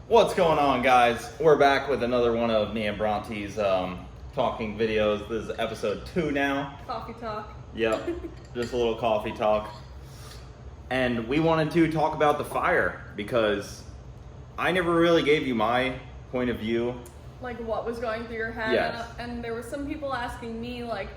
What's going on, guys? We're back with another one of me and Bronte's talking videos. This is episode 2 now. Coffee talk. Yep, just a little coffee talk. And we wanted to talk about the fire because I never really gave you my point of view. Like what was going through your head. Yes. And there were some people asking me like,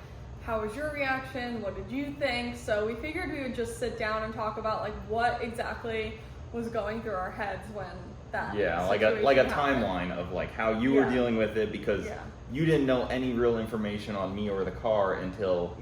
how was your reaction? What did you think? So we figured we would just sit down and talk about like what exactly was going through our heads when that like a happened. timeline of like how you were dealing with it because you didn't know any real information on me or the car until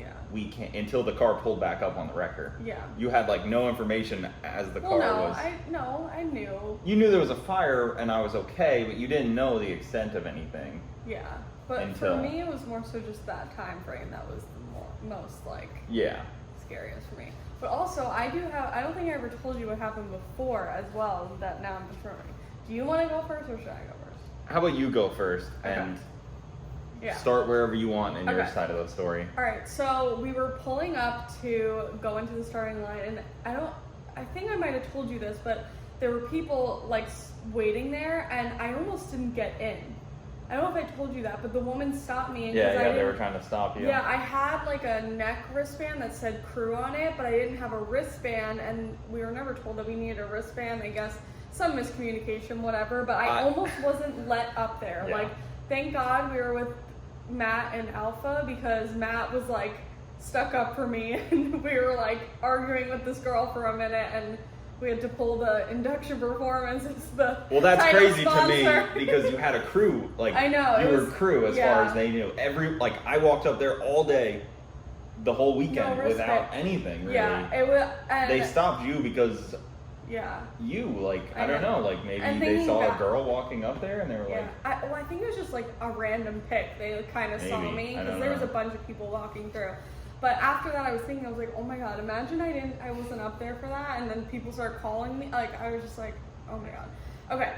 until the car pulled back up on the wrecker. Yeah. You had like no information as the car was. I knew. You knew there was a fire and I was okay, but you didn't know the extent of anything. Yeah. But for me, it was more so just that time frame that was the most like scariest for me. But also, I don't think I ever told you what happened before as well. That now I'm just remembering. Do you want to go first or should I go first? How about you go first and start wherever you want in your side of the story. All right. So we were pulling up to go into the starting line, and I think I might have told you this, but there were people like waiting there, and I almost didn't get in. I don't know if I told you that, but the woman stopped me. And they were trying to stop you. Yeah, I had like a neck wristband that said crew on it, but I didn't have a wristband, and we were never told that we needed a wristband. I guess some miscommunication, whatever, but I almost wasn't let up there. Yeah. Like, thank God we were with Matt and Alpha, because Matt was like stuck up for me, and we were like arguing with this girl for a minute, and we had to pull the induction performance. Well, that's crazy sponsor. to me because you had a crew. Like, I know you were crew as far as they knew. I walked up there all day, the whole weekend without anything really. Yeah, it was. They stopped you because. Yeah. I don't know, like maybe they saw a girl walking up there and they were like. I think it was just like a random pick. They kind of saw me because there was a bunch of people walking through. But after that, I was thinking, I was like, oh my God, imagine I wasn't up there for that, and then people start calling me. Like, I was just like, oh my God. Okay,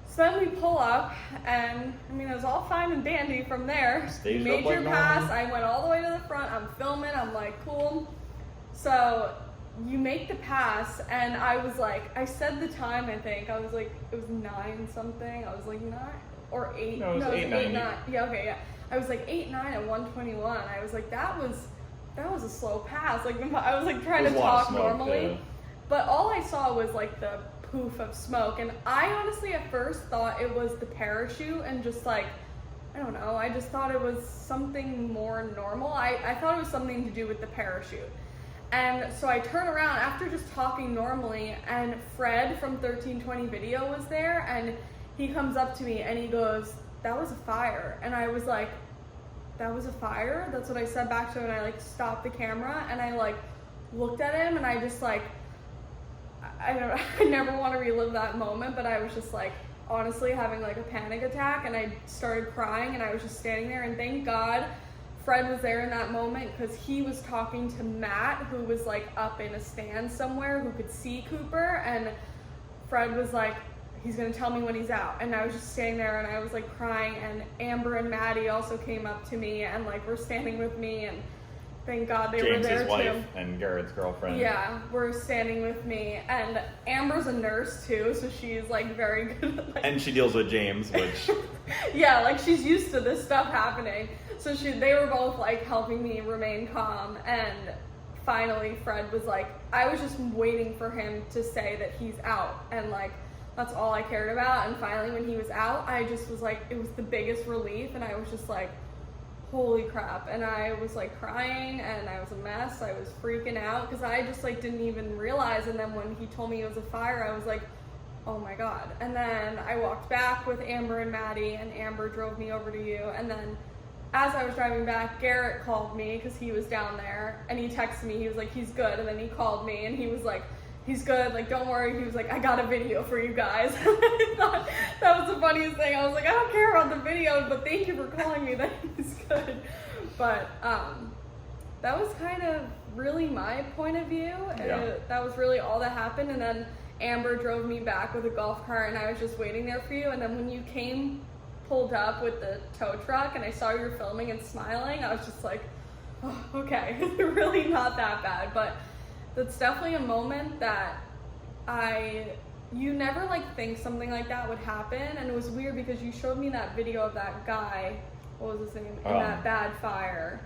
so then we pull up, and I mean, it was all fine and dandy from there. Major pass, I went all the way to the front, I'm filming, I'm like, cool. So you make the pass, and I was like, I said the time, I think, I was like, it was 9 something, I was like 9 or 8. No, it was 8, 9. Yeah, okay, yeah. I was like 8, 9 at 121. I was like, that was a slow pass. Like, I was like trying to talk normally, but all I saw was like the poof of smoke, and I honestly at first thought it was the parachute, and just like, I don't know, I just thought it was something more normal. I thought it was something to do with the parachute. And so I turn around after just talking normally, and Fred from 1320 Video was there, and he comes up to me and he goes, that was a fire. And I was like, that was a fire? That's what I said back to him, and I like stopped the camera, and I like looked at him, and I just like, I don't know, I never want to relive that moment, but I was just like honestly having like a panic attack, and I started crying, and I was just standing there, and thank God Fred was there in that moment, because he was talking to Matt, who was like up in a stand somewhere, who could see Cooper, and Fred was like, he's gonna tell me when he's out. And I was just standing there, and I was like crying, and Amber and Maddie also came up to me and like were standing with me, and thank God they were there too. James's wife and Garrett's girlfriend. Yeah, were standing with me, and Amber's a nurse too, so she's like very good at, like, and she deals with James, which yeah, like she's used to this stuff happening. So they were both like helping me remain calm, and finally Fred was like, I was just waiting for him to say that he's out, and like that's all I cared about. And finally when he was out, I just was like, it was the biggest relief, and I was just like, holy crap. And I was like crying, and I was a mess. I was freaking out because I just like didn't even realize. And then when he told me it was a fire, I was like, oh my God. And then I walked back with Amber and Maddie, and Amber drove me over to you. And then as I was driving back, Garrett called me because he was down there, and he texted me. He was like, he's good. And then he called me, and he was like, he's good, like, don't worry. He was like, I got a video for you guys. I thought that was the funniest thing. I was like, I don't care about the video, but thank you for calling me that he's good. But that was kind of really my point of view. Yeah. That was really all that happened. And then Amber drove me back with a golf cart, and I was just waiting there for you. And then when you pulled up with the tow truck, and I saw you were filming and smiling, I was just like, oh, okay, really not that bad. But that's definitely a moment that I you never like think something like that would happen, and it was weird because you showed me that video of that guy, what was his name, in that bad fire.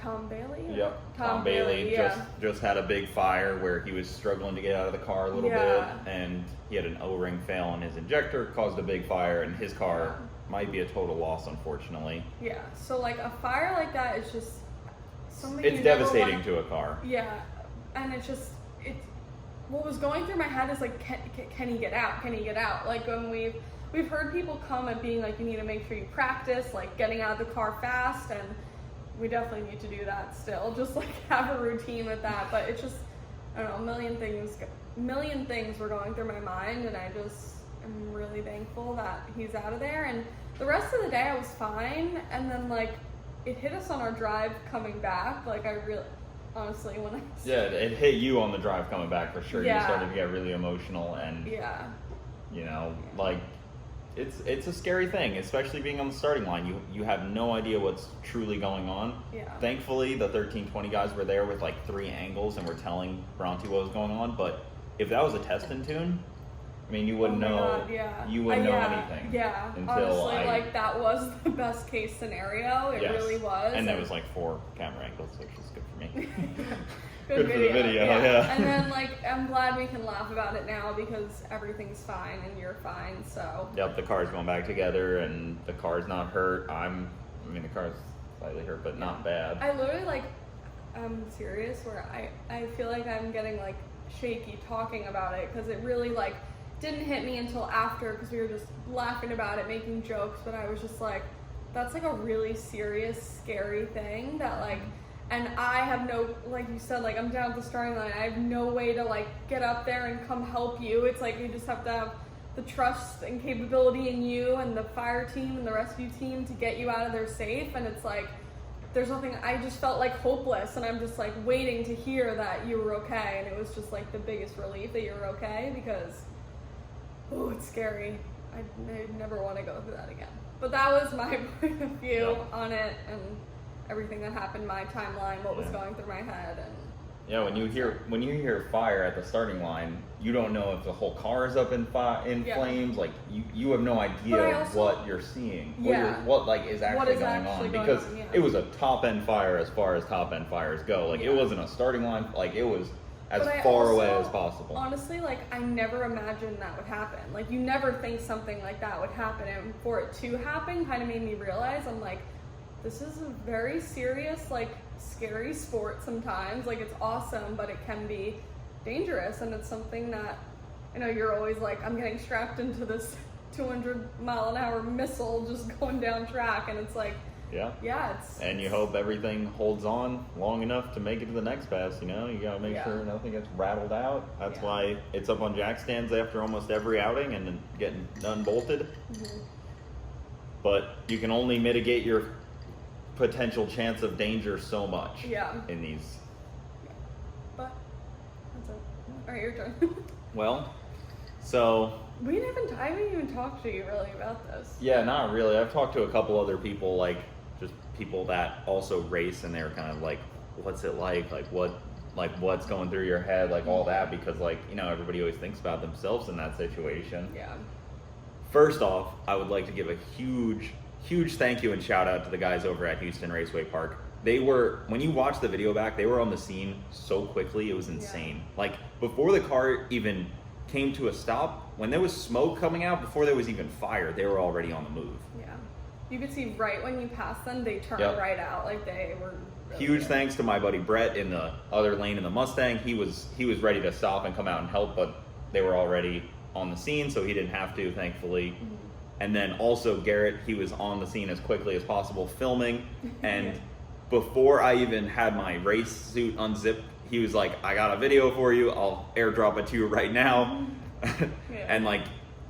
Tom Bailey? Yep. Tom Bailey yeah. just had a big fire where he was struggling to get out of the car a little bit, and he had an O-ring fail on his injector, caused a big fire, and his car might be a total loss, unfortunately. Yeah, so like a fire like that is just something it's devastating to a car. Yeah, and what was going through my head is like, can he get out? Can he get out? Like when we've heard people comment being like, you need to make sure you practice like getting out of the car fast, and we definitely need to do that still. Just like have a routine with that. But it's just, I don't know, a million things were going through my mind, and I just am really thankful that he's out of there. And the rest of the day I was fine, and then like it hit us on our drive coming back. Like I really, honestly, when I it hit you on the drive coming back for sure. Yeah. You started to get really emotional, and you know, like it's a scary thing, especially being on the starting line. You have no idea what's truly going on. Yeah. Thankfully, the 1320 guys were there with like 3 angles and were telling Bronte what was going on. But if that was a test and tune, I mean, you wouldn't know. You wouldn't know anything. Yeah. Until honestly, like that was the best case scenario. It really was. And there was like 4 camera angles, which is good for me. Good for the video. Yeah. And then like I'm glad we can laugh about it now because everything's fine and you're fine. So. Yep, the car's going back together and the car's not hurt. I mean, the car's slightly hurt, but not bad. I literally I'm serious where I feel like I'm getting like shaky talking about it because it really like didn't hit me until after because we were just laughing about it, making jokes, but I was just like, that's like a really serious, scary thing that like, and I have no, like you said, like I'm down at the starting line, I have no way to like get up there and come help you. It's like you just have to have the trust and capability in you and the fire team and the rescue team to get you out of there safe, and it's like, there's nothing, I just felt like hopeless, and I'm just like waiting to hear that you were okay, and it was just like the biggest relief that you were okay because, oh, it's scary. I never want to go through that again. But that was my point of view on it and everything that happened, my timeline, what was going through my head, and when you hear fire at the starting line, you don't know if the whole car is up in flames. Like you have no idea what you're seeing, what like is actually going on because it was a top end fire as far as top end fires go. Like it wasn't a starting line. Like it was as far away as possible. Honestly, like I never imagined that would happen. Like you never think something like that would happen, and for it to happen kind of made me realize I'm like, this is a very serious, like scary sport sometimes. Like it's awesome, but it can be dangerous, and it's something that, you know, you're always like, I'm getting strapped into this 200-mile-an-hour missile just going down track, and it's like, and you hope everything holds on long enough to make it to the next pass. You know, you gotta make sure nothing gets rattled out. That's why it's up on jack stands after almost every outing and then getting unbolted. But you can only mitigate your potential chance of danger so much in these. But that's it. All right, your turn. Well, so I haven't even talked to you really about this. Yeah, not really. I've talked to a couple other people, like just people that also race, and they're kind of like, what's it like what's going through your head, like all that, because like, you know, everybody always thinks about themselves in that situation. First off, I would like to give a huge thank you and shout out to the guys over at Houston Raceway Park. When you watch the video back, they were on the scene so quickly, it was insane. Like before the car even came to a stop, when there was smoke coming out, before there was even fire, they were already on the move. You could see right when you passed them, they turned right out, like they were really huge thanks to my buddy Brett in the other lane in the Mustang. He was ready to stop and come out and help, but they were already on the scene, so he didn't have to, thankfully. And then also Garrett, he was on the scene as quickly as possible filming, and before I even had my race suit unzipped, he was like, I got a video for you, I'll airdrop it to you right now. And like,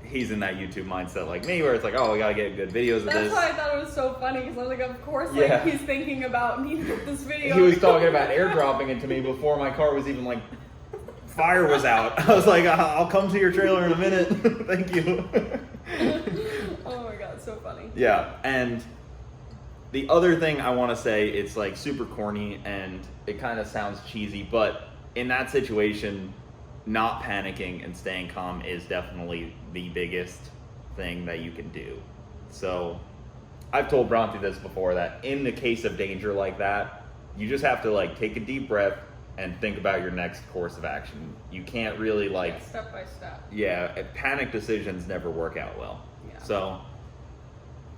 he's in that YouTube mindset like me, where it's like, oh, we gotta get good videos of this. That's why I thought it was so funny, because I was like, of course, like he's thinking about me to get this video. He was talking about airdropping it to me before my car was even like, fire was out. I was like, I'll come to your trailer in a minute. Thank you. Oh my god, so funny. Yeah, and the other thing I want to say, it's like super corny and it kind of sounds cheesy, but in that situation, not panicking and staying calm is definitely the biggest thing that you can do. So I've told Bronte this before, that in the case of danger like that, you just have to like take a deep breath and think about your next course of action. You can't really like step by step. Yeah, panic decisions never work out well. Yeah. So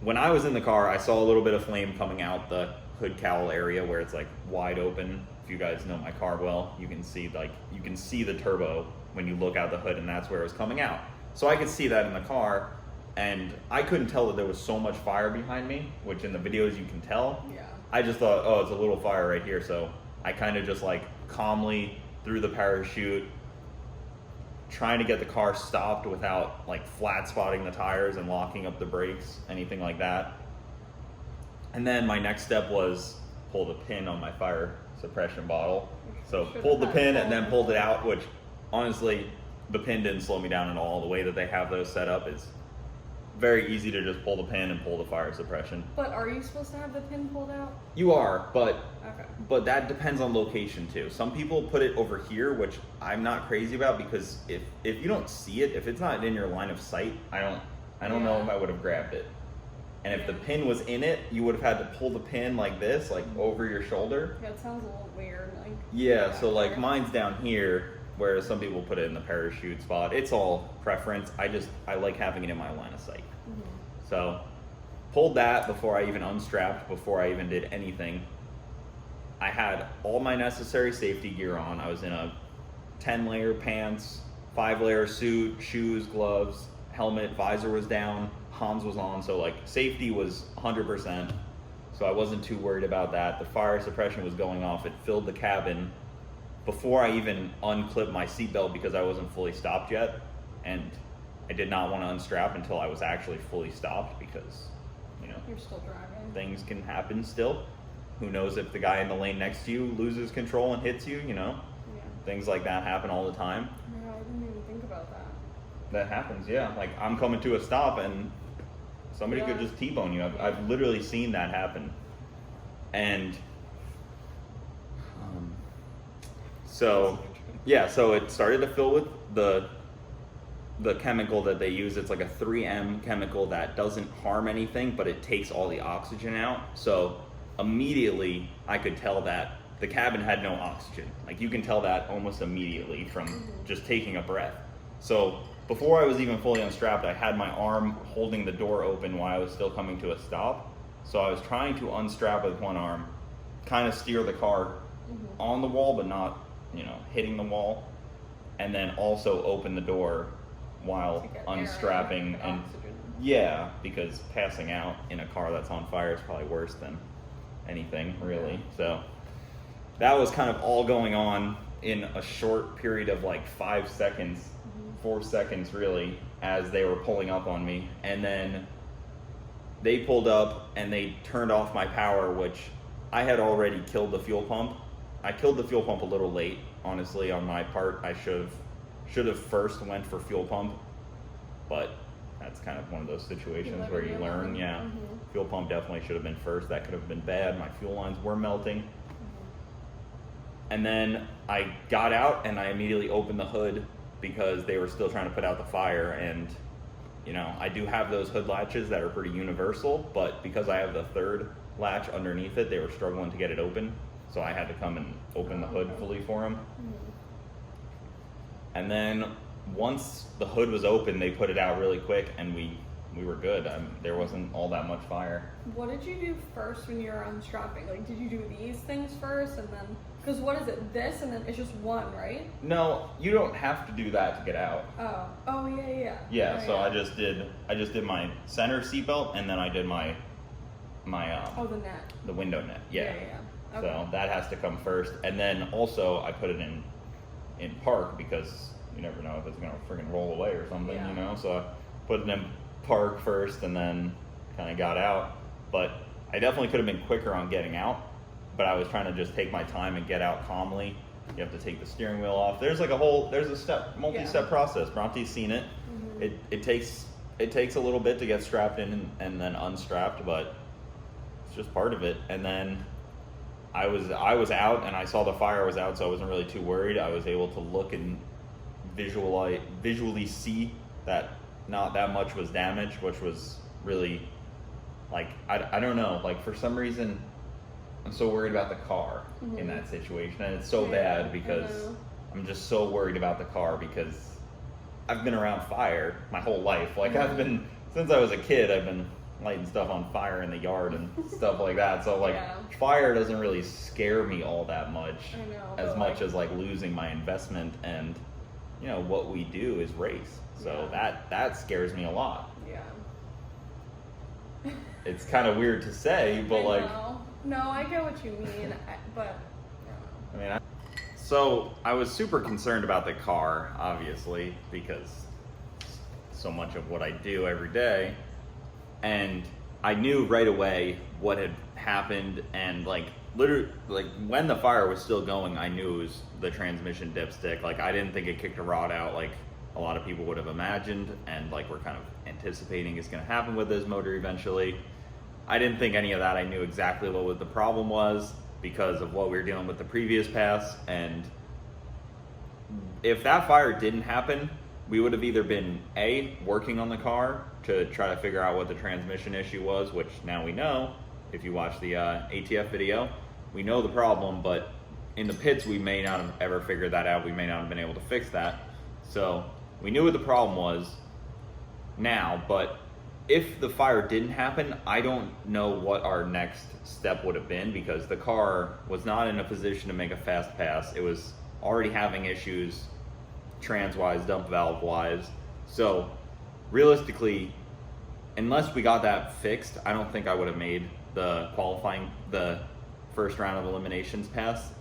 when I was in the car, I saw a little bit of flame coming out the hood cowl area where it's like wide open. If you guys know my car well, you can see the turbo when you look out the hood, and that's where it was coming out. So I could see that in the car, and I couldn't tell that there was so much fire behind me, which in the videos you can tell. Yeah. I just thought, oh, it's a little fire right here. So I kind of just like calmly threw the parachute, trying to get the car stopped without like flat spotting the tires and locking up the brakes, anything like that. And then my next step was pull the pin on my fire suppression bottle. So pulled the pin and then pulled it out, which honestly, the pin didn't slow me down at all. The way that they have those set up is very easy to just pull the pin and pull the fire suppression. But are you supposed to have the pin pulled out? You are, but okay. But that depends on location too. Some people put it over here, which I'm not crazy about, because if you don't see it, if it's not in your line of sight, I don't know if I would have grabbed it. And if the pin was in it, you would have had to pull the pin like this, like over your shoulder. Yeah, it sounds a little weird. Like yeah, so like mine's down here, whereas some people put it in the parachute spot. It's all preference. I like having it in my line of sight. Mm-hmm. So pulled that before I even unstrapped, before I even did anything. I had all my necessary safety gear on. I was in a 10-layer pants, 5-layer suit, shoes, gloves, helmet, visor was down, comms was on, so like safety was 100%. So I wasn't too worried about that. The fire suppression was going off. It filled the cabin before I even unclipped my seatbelt because I wasn't fully stopped yet. And I did not want to unstrap until I was actually fully stopped because, you know, you're still driving. Things can happen still. Who knows if the guy in the lane next to you loses control and hits you, you know? Yeah. Things like that happen all the time. Yeah, I didn't even think about that. That happens, yeah. Like I'm coming to a stop and somebody could just T-bone you. I've literally seen that happen. And so it started to fill with the chemical that they use. It's like a 3M chemical that doesn't harm anything, but it takes all the oxygen out. So immediately I could tell that the cabin had no oxygen. Like you can tell that almost immediately from just taking a breath. So before I was even fully unstrapped, I had my arm holding the door open while I was still coming to a stop. So I was trying to unstrap with one arm, kind of steer the car on the wall, but not, you know, hitting the wall. And then also open the door while unstrapping. And oxygen. Yeah, because passing out in a car that's on fire is probably worse than anything, really. So that was kind of all going on in a short period of like 5 seconds, 4 seconds really, as they were pulling up on me. And then they pulled up and they turned off my power, which I had already killed the fuel pump. I killed the fuel pump a little late, honestly, on my part. I should have first went for fuel pump, but that's kind of one of those situations where you learn. Yeah, fuel pump definitely should have been first. That could have been bad. My fuel lines were melting. And then I got out and I immediately opened the hood because they were still trying to put out the fire. And you know, I do have those hood latches that are pretty universal, but because I have the third latch underneath it, they were struggling to get it open. So I had to come and open the hood fully for them. And then once the hood was open, they put it out really quick and we were good. There wasn't all that much fire. What did you do first when you were unstrapping? Like, did you do these things first and then, because what is it, this and then it's just one, right? No, you don't have to do that to get out. Oh yeah. Yeah, so I just did my center seatbelt and then I did my the net. The window net, yeah. Okay. So that has to come first. And then also I put it in park because you never know if it's gonna friggin' roll away or something, you know? So I put it in park first and then kind of got out. But I definitely could have been quicker on getting out, but I was trying to just take my time and get out calmly. You have to take the steering wheel off. There's like a multi-step process. Bronte's seen it. It takes a little bit to get strapped in and then unstrapped, but it's just part of it. And then I was out and I saw the fire was out, so I wasn't really too worried. I was able to look and visually see that not that much was damaged, which was really, like, I don't know, like, for some reason I'm so worried about the car in that situation, and it's so bad because I'm just so worried about the car because I've been around fire my whole life. Like, I've been, since I was a kid, I've been lighting stuff on fire in the yard and stuff like that. So, like, fire doesn't really scare me all that much, as much as, like, losing my investment and, you know, what we do is race. So that scares me a lot. Yeah. It's kind of weird to say, but No, I get what you mean, but I mean, so I was super concerned about the car, obviously, because so much of what I do every day, and I knew right away what had happened, and like literally, like when the fire was still going, I knew it was the transmission dipstick. Like, I didn't think it kicked a rod out like a lot of people would have imagined, and like we're kind of anticipating is going to happen with this motor eventually. I didn't think any of that. I knew exactly what the problem was because of what we were dealing with the previous pass, and if that fire didn't happen, we would have either been working on the car to try to figure out what the transmission issue was, which now we know. If you watch the ATF video, we know the problem, but in the pits we may not have ever figured that out. We may not have been able to fix that. So we knew what the problem was now, but if the fire didn't happen, I don't know what our next step would have been, because the car was not in a position to make a fast pass. It was already having issues trans-wise, dump valve-wise. So realistically, unless we got that fixed, I don't think I would have made the first round of eliminations pass.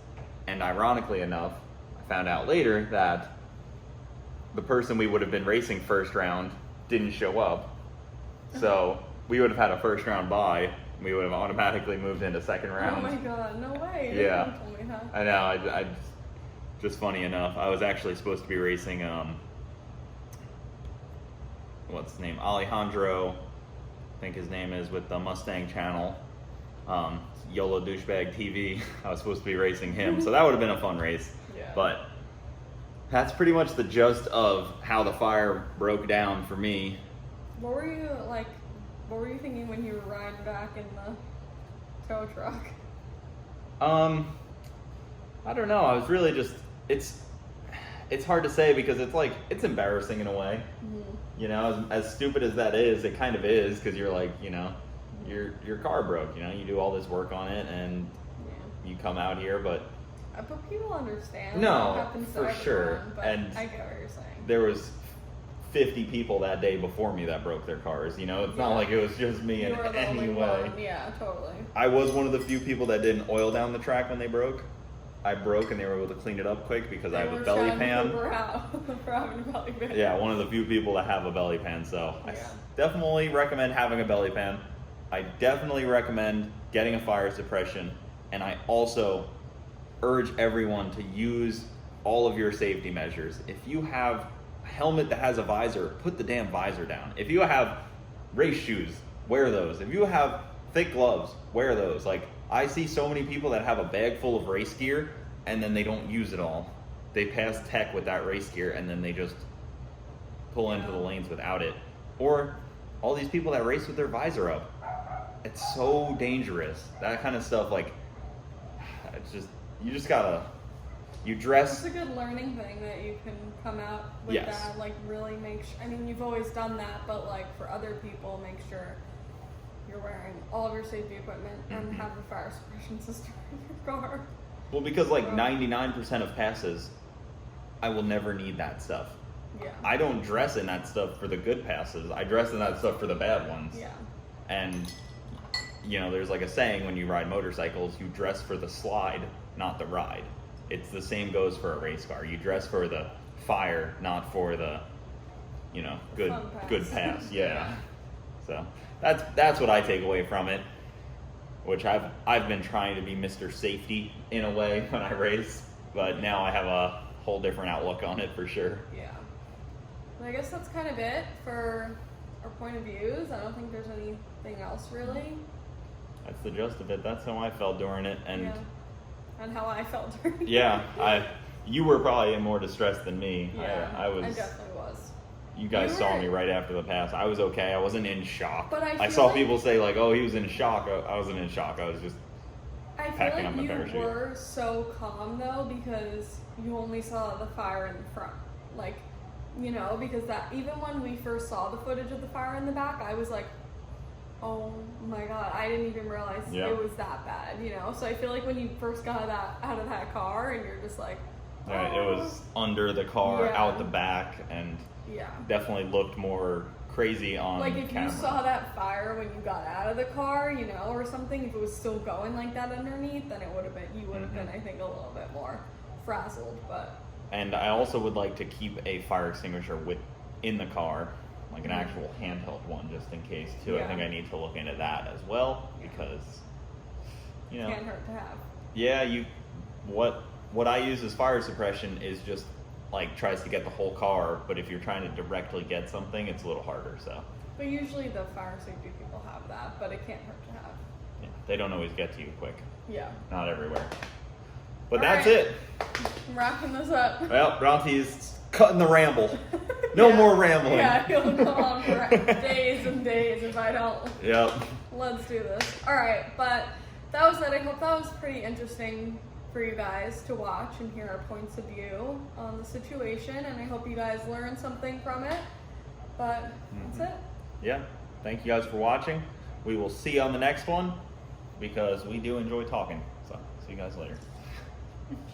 And ironically enough, I found out later that the person we would have been racing first round didn't show up. So we would have had a first round bye. We would have automatically moved into second round. Oh my god, no way. Yeah. You told me that. I know. I just funny enough, I was actually supposed to be racing what's his name? Alejandro, I think his name is, with the Mustang channel. YOLO Douchebag TV. I was supposed to be racing him. So that would have been a fun race. Yeah. But that's pretty much the gist of how the fire broke down for me. What were you thinking when you were riding back in the tow truck? I don't know. I was really just, it's hard to say because it's like, it's embarrassing in a way. You know, as stupid as that is, it kind of is, because you're like, you know, your car broke, you know, you do all this work on it and you come out here, but people understand. No, it happens to for everyone, sure. But and I get what you're saying. There was 50 people that day before me that broke their cars, you know. It's not like it was just me in any way. Yeah, totally. I was one of the few people that didn't oil down the track when they broke. I broke and they were able to clean it up quick because I have a belly pan. For having a belly pan. Yeah, one of the few people that have a belly pan, so I definitely recommend having a belly pan. I definitely recommend getting a fire suppression, and I also urge everyone to use all of your safety measures. If you have a helmet that has a visor, put the damn visor down. If you have race shoes, wear those. If you have thick gloves, wear those. Like, I see so many people that have a bag full of race gear and then they don't use it all. They pass tech with that race gear and then they just pull into the lanes without it. Or all these people that race with their visor up. It's so dangerous. That kind of stuff, like, it's just, you just gotta, you dress. It's a good learning thing that you can come out with that. Like, really make sure, I mean, you've always done that, but like for other people, make sure you're wearing all of your safety equipment and have a fire suppression system in your car. Well, because like 99% of passes, I will never need that stuff. Yeah. I don't dress in that stuff for the good passes. I dress in that stuff for the bad ones. Yeah. And, you know, there's like a saying when you ride motorcycles, you dress for the slide, not the ride. It's the same goes for a race car. You dress for the fire, not for the, you know, good pass. Yeah. So that's what I take away from it, which I've been trying to be Mr. Safety in a way when I race, but now I have a whole different outlook on it for sure. Yeah. And I guess that's kind of it for our point of views. I don't think there's anything else really. That's the gist of it. That's how I felt during it, and and how I felt during it. Yeah, You were probably in more distress than me. Yeah, I was. I definitely was. You guys saw me right after the pass. I was okay. I wasn't in shock. But I saw like, people say like, "Oh, he was in shock." I wasn't in shock. I was just I feel packing like up my you parachute. were so calm though because you only saw the fire in the front, like, you know, because that even when we first saw the footage of the fire in the back, I was like, oh my god, I didn't even realize it was that bad, you know. So I feel like when you first got out of that car and you're just like, oh. Right, it was under the car, out the back, and definitely looked more crazy on like if camera. you saw that fire when you got out of the car, you know, or something, if it was still going like that underneath, then it would have been, you would have been, I think, a little bit more frazzled. But and I also would like to keep a fire extinguisher in the car, like an actual handheld one, just in case too. I think I need to look into that as well because, you know, can't hurt to have. Yeah, what I use as fire suppression is just like tries to get the whole car, but if you're trying to directly get something, it's a little harder. So. But usually the fire safety people have that, but it can't hurt to have. Yeah, they don't always get to you quick. Yeah. Not everywhere. But All that's right. it. I'm wrapping this up. Well, Bronte's cutting the ramble. No more rambling. Yeah, he'll go on for days and days if I don't. Yep. Let's do this. All right, but that was it. I hope that was pretty interesting for you guys to watch and hear our points of view on the situation, and I hope you guys learned something from it. But that's it. Yeah. Thank you guys for watching. We will see you on the next one because we do enjoy talking. So, see you guys later.